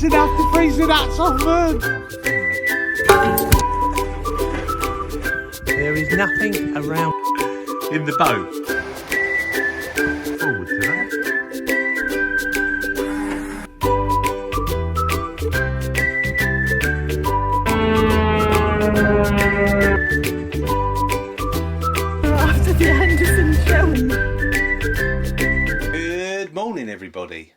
There's enough to freeze the nuts off them. There is nothing around in the boat. Forward to that. After the Anderson showing. Good morning, everybody,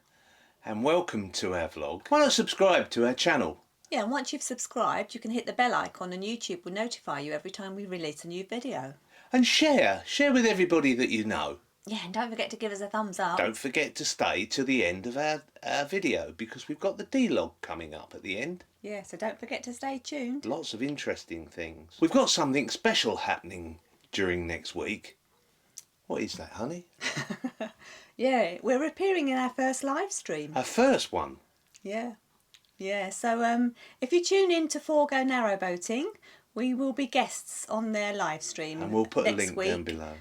and welcome to our vlog. Why not subscribe to our channel? Yeah, and once you've subscribed, you can hit the bell icon and YouTube will notify you every time we release a new video. And share with everybody that you know. Yeah, and don't forget to give us a thumbs up. Don't forget to stay to the end of our video, because we've got the D-log coming up at the end. Yeah, so don't forget to stay tuned. Lots of interesting things. We've got something special happening during next week. What is that, honey? Yeah, we're appearing in our first live stream. Our first one. Yeah. Yeah, so if you tune in to Forgo Narrowboating, we will be guests on their live stream. And we'll put a link week, down below.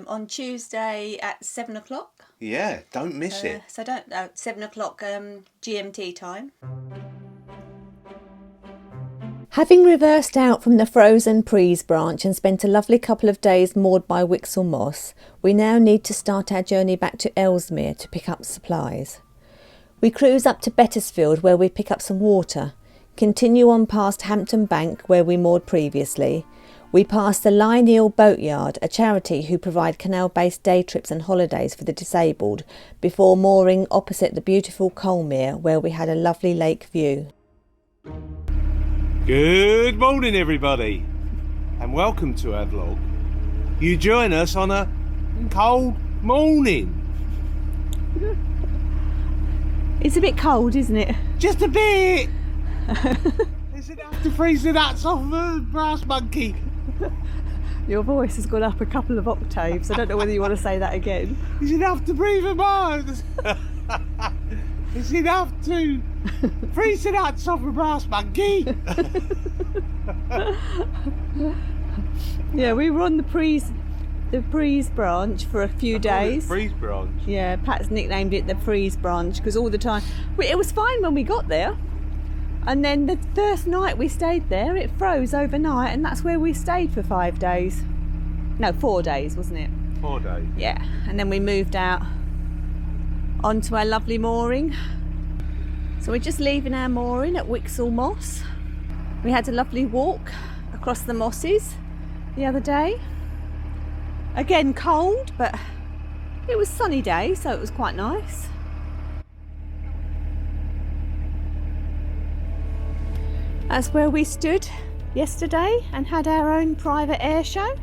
On Tuesday at 7 o'clock. Yeah, don't miss it. So 7 o'clock GMT time. Having reversed out from the frozen Prees branch and spent a lovely couple of days moored by Whixhall Moss, we now need to start our journey back to Ellesmere to pick up supplies. We cruise up to Bettisfield where we pick up some water, continue on past Hampton Bank where we moored previously. We pass the Lyneal boatyard, a charity who provide canal-based day trips and holidays for the disabled, before mooring opposite the beautiful Llangollen where we had a lovely lake view. Good morning, everybody, and welcome to our vlog. You join us on a cold morning. It's a bit cold, isn't it? Just a bit. Is it enough to freeze the nuts off the brass monkey? Your voice has gone up a couple of octaves. I don't know whether you want to say that again. Is it enough to breathe a mind? Is it enough to freeze the nuts off a brass monkey? Yeah, we were on the Prees branch for a few days. The Prees branch. Yeah, Pat's nicknamed it the Prees branch because all the time it was fine when we got there, and then the first night we stayed there it froze overnight, and that's where we stayed for 5 days. No, 4 days, wasn't it? 4 days. Yeah, and then we moved out onto our lovely mooring. So we're just leaving our mooring at Whixhall Moss. We had a lovely walk across the mosses the other day. Again cold, but it was sunny day, so it was quite nice. That's where we stood yesterday and had our own private air show.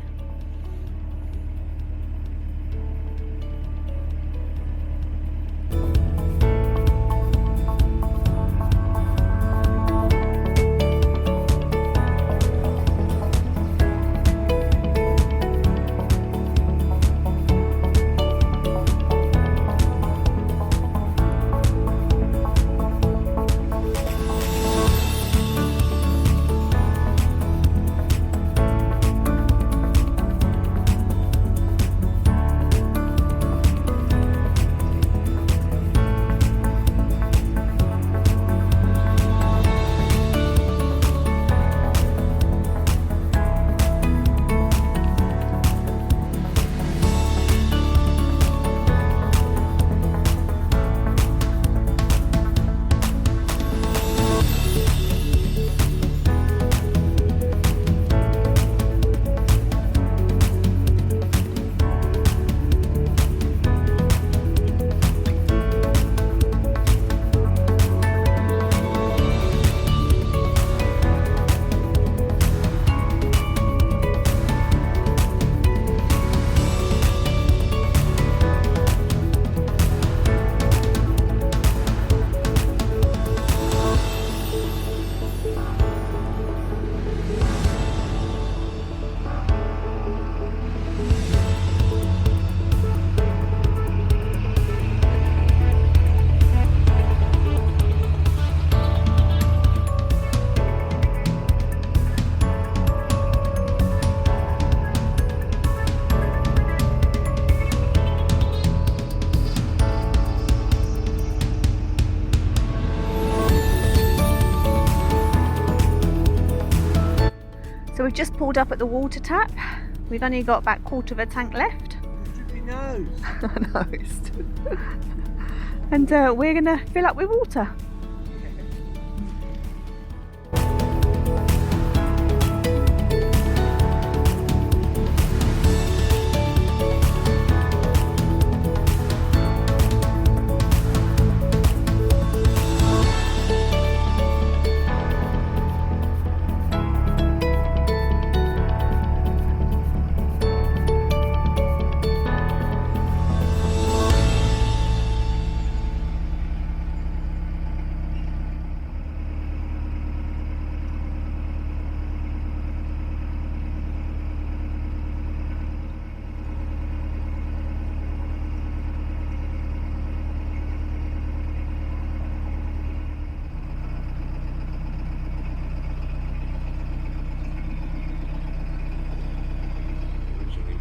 we've just pulled up at the water tap. We've only got about quarter of a tank left. Drippy nose. I know. And we're going to fill up with water.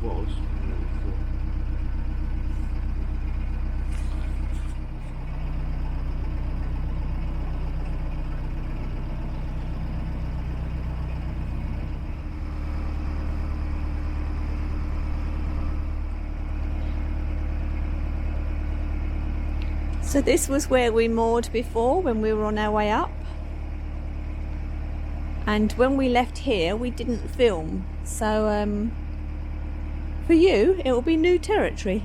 Was. So this was where we moored before when we were on our way up. And when we left here, we didn't film. So for you, it will be new territory.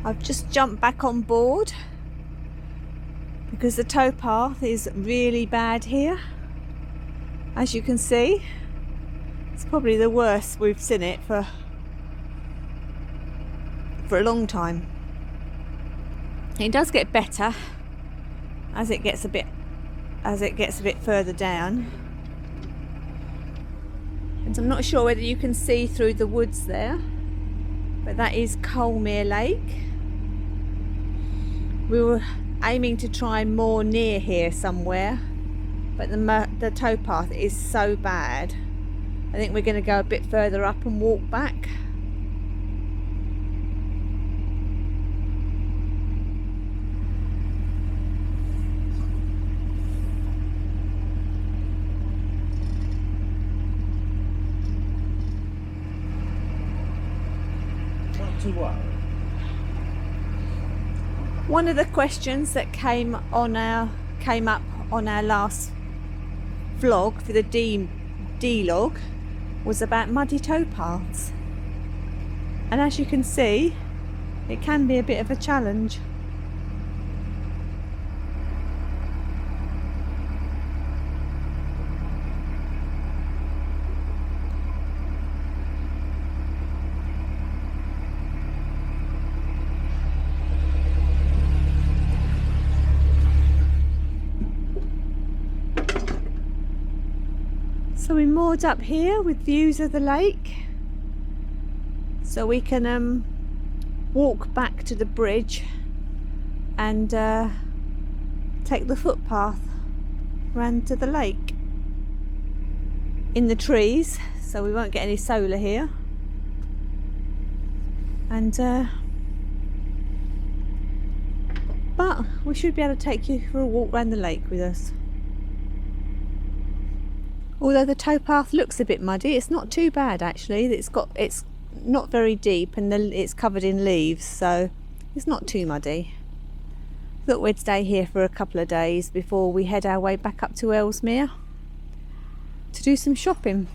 I've just jumped back on board because the towpath is really bad here. As you can see, it's probably the worst we've seen it for a long time. It does get better as it gets a bit further down. And I'm not sure whether you can see through the woods there, but that is Ellesmere Lake. We were aiming to try more near here somewhere, but the towpath is so bad. I think we're going to go a bit further up and walk back. Not to worry. One of the questions that came up on our last vlog for the D-log was about muddy towpaths. And as you can see, it can be a bit of a challenge. So we moored up here with views of the lake, so we can walk back to the bridge and take the footpath round to the lake in the trees, so we won't get any solar here. And but we should be able to take you for a walk around the lake with us. Although the towpath looks a bit muddy, it's not too bad actually. It's not very deep and it's covered in leaves, so it's not too muddy. Thought we'd stay here for a couple of days before we head our way back up to Ellesmere to do some shopping.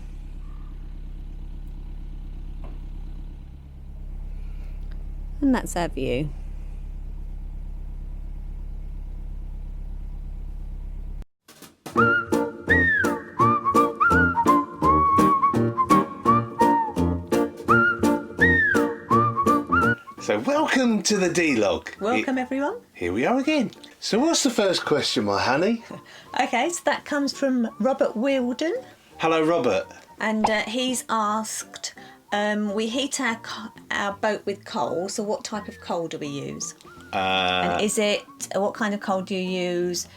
And that's our view. So welcome to the D-log. Welcome everyone. Here we are again. So what's the first question, my honey? Okay, so that comes from Robert Wilden. Hello, Robert. And he's asked, we heat our boat with coal, so what type of coal do we use? And is it, what kind of coal do you use?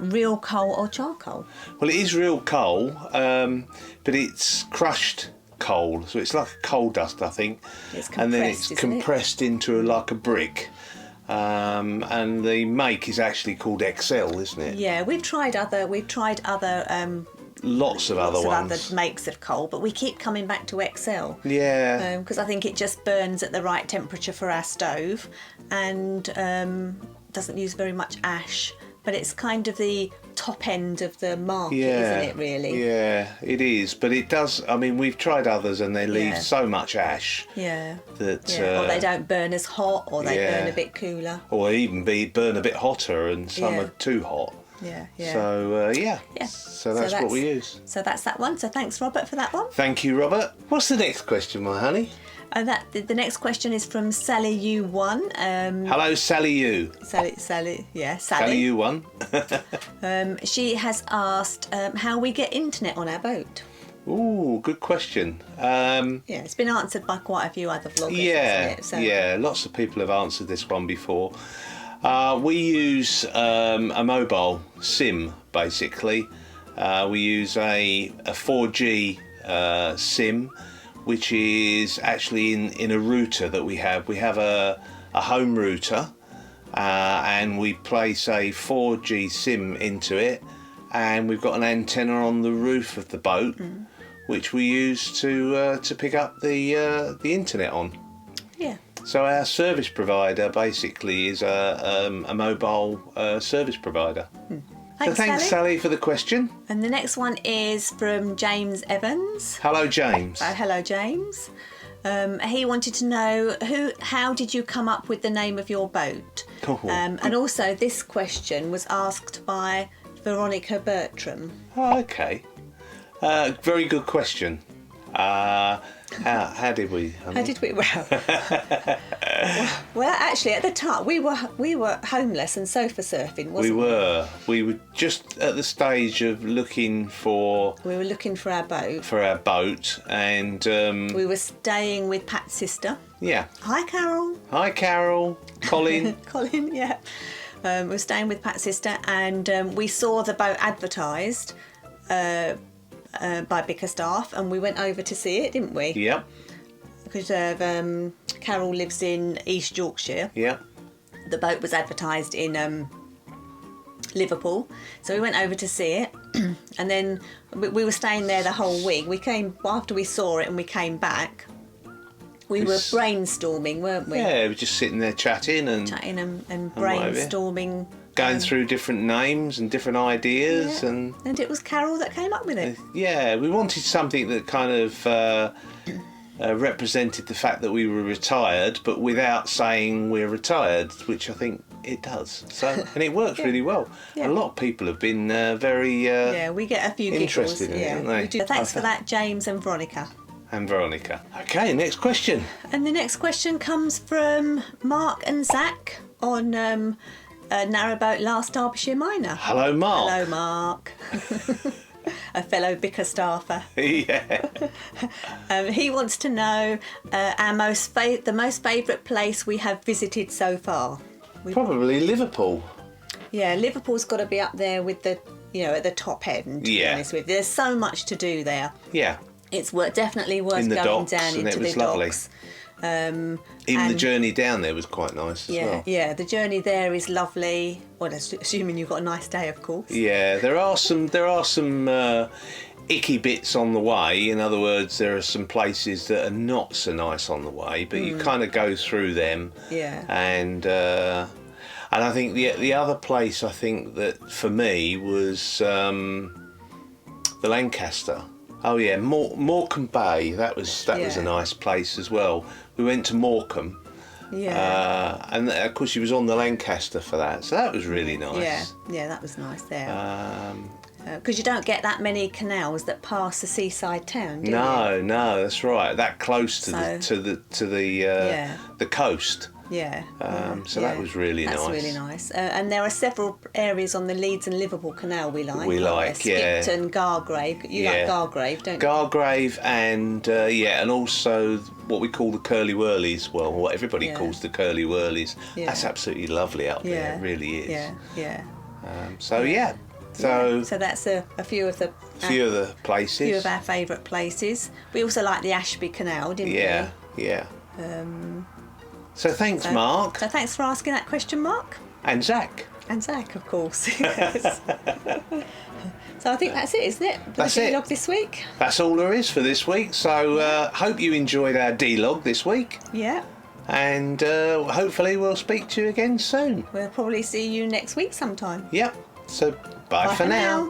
Real coal or charcoal? Well, it is real coal, but it's crushed coal, so it's like a coal dust, I think. It's compressed, and then it's compressed into like a brick. And the make is actually called XL, isn't it? Yeah, we've tried other lots of other makes of coal, but we keep coming back to XL. Yeah. Because I think it just burns at the right temperature for our stove and doesn't use very much ash. But it's kind of the top end of the market, isn't it, really? Yeah, it is. But it does, I mean, we've tried others and they leave so much ash. Yeah. That, or they don't burn as hot, or they burn a bit cooler. Or even burn a bit hotter, and some are too hot. Yeah, yeah. So, Yeah. So that's what we use. So that's that one. So thanks, Robert, for that one. Thank you, Robert. What's the next question, my honey? The next question is from Sally U1. Hello, Sally U. Sally, Sally U1. She has asked how we get internet on our boat. Ooh, good question. It's been answered by quite a few other vloggers. Yeah, lots of people have answered this one before. We use a mobile SIM, basically. We use a 4G SIM, which is actually in a router that we have. We have a home router, and we place a 4G SIM into it, and we've got an antenna on the roof of the boat, which we use to pick up the internet on. Yeah. So our service provider basically is a mobile service provider. Thanks, Sally, for the question. And the next one is from James Evans. Hello, James. Hello, James. He wanted to know how did you come up with the name of your boat? And also this question was asked by Veronica Bertram. Oh, okay. Very good question. How did we? How did we? Well, actually, at the time we were homeless and sofa surfing, wasn't we? We were just at the stage of looking for. We were looking for our boat. For our boat, and we were staying with Pat's sister. Yeah. Hi, Carol. Hi, Carol. Colin. Colin. Yeah. We were staying with Pat's sister, and we saw the boat advertised. By Bickerstaff, and we went over to see it, didn't we? Yep. Because Carol lives in East Yorkshire. Yep. The boat was advertised in Liverpool, so we went over to see it, and then we were staying there the whole week. We came after we saw it, and we came back. We were brainstorming, weren't we? Yeah, we were just sitting there chatting and brainstorming going through different names and different ideas, Yeah. and it was Carol that came up with it. yeah, we wanted something that kind of represented the fact that we were retired, but without saying we're retired, which I think it does. So, and it works really well. Yeah. A lot of people have been very We get a few interested giggles. in it, haven't they? We do. Thanks for that, James and Veronica. And Veronica. Okay, next question. And the next question comes from Mark and Zach on Narrowboat Last Derbyshire Miner. Hello, Mark. Hello, Mark. A fellow Bicker staffer. Yeah. He wants to know the most favourite place we have visited so far. Probably Liverpool. Yeah, Liverpool's got to be up there with the, at the top end. To be honest with you. There's so much to do there. Yeah. It's definitely worth In the going docks, down and into it was the lovely. docks. Even the journey down there was quite nice as well. Yeah, the journey there is lovely. Well, assuming you've got a nice day, of course. Yeah, there are some icky bits on the way. In other words, there are some places that are not so nice on the way, but you kind of go through them. Yeah. And I think the other place I think that for me was the Lancaster. Oh yeah, Morecambe Bay. That was a nice place as well. We went to Morecambe. Yeah. And of course, she was on the Lancaster for that, so that was really nice. Yeah, that was nice there. Because you don't get that many canals that pass the seaside town, do you? No, that's right. That close to the coast. Yeah. So that was really nice. That's really nice. And there are several areas on the Leeds and Liverpool Canal we like. Skipton, Gargrave. You like Gargrave, don't you? Gargrave and and also what we call the Curly Whirlies. Well, what everybody calls the Curly Whirlies. Yeah. That's absolutely lovely up there. It really is. Yeah. So So that's a few of the places. few of our favourite places. We also like the Ashby Canal, didn't we? Yeah. So thanks, Mark. So thanks for asking that question, Mark. And Zach. And Zach, of course. Yes. So I think that's it, isn't it? That's the it. D-log this week. That's all there is for this week. So hope you enjoyed our D-log this week. Yeah. And hopefully we'll speak to you again soon. We'll probably see you next week sometime. Yep. So bye for now.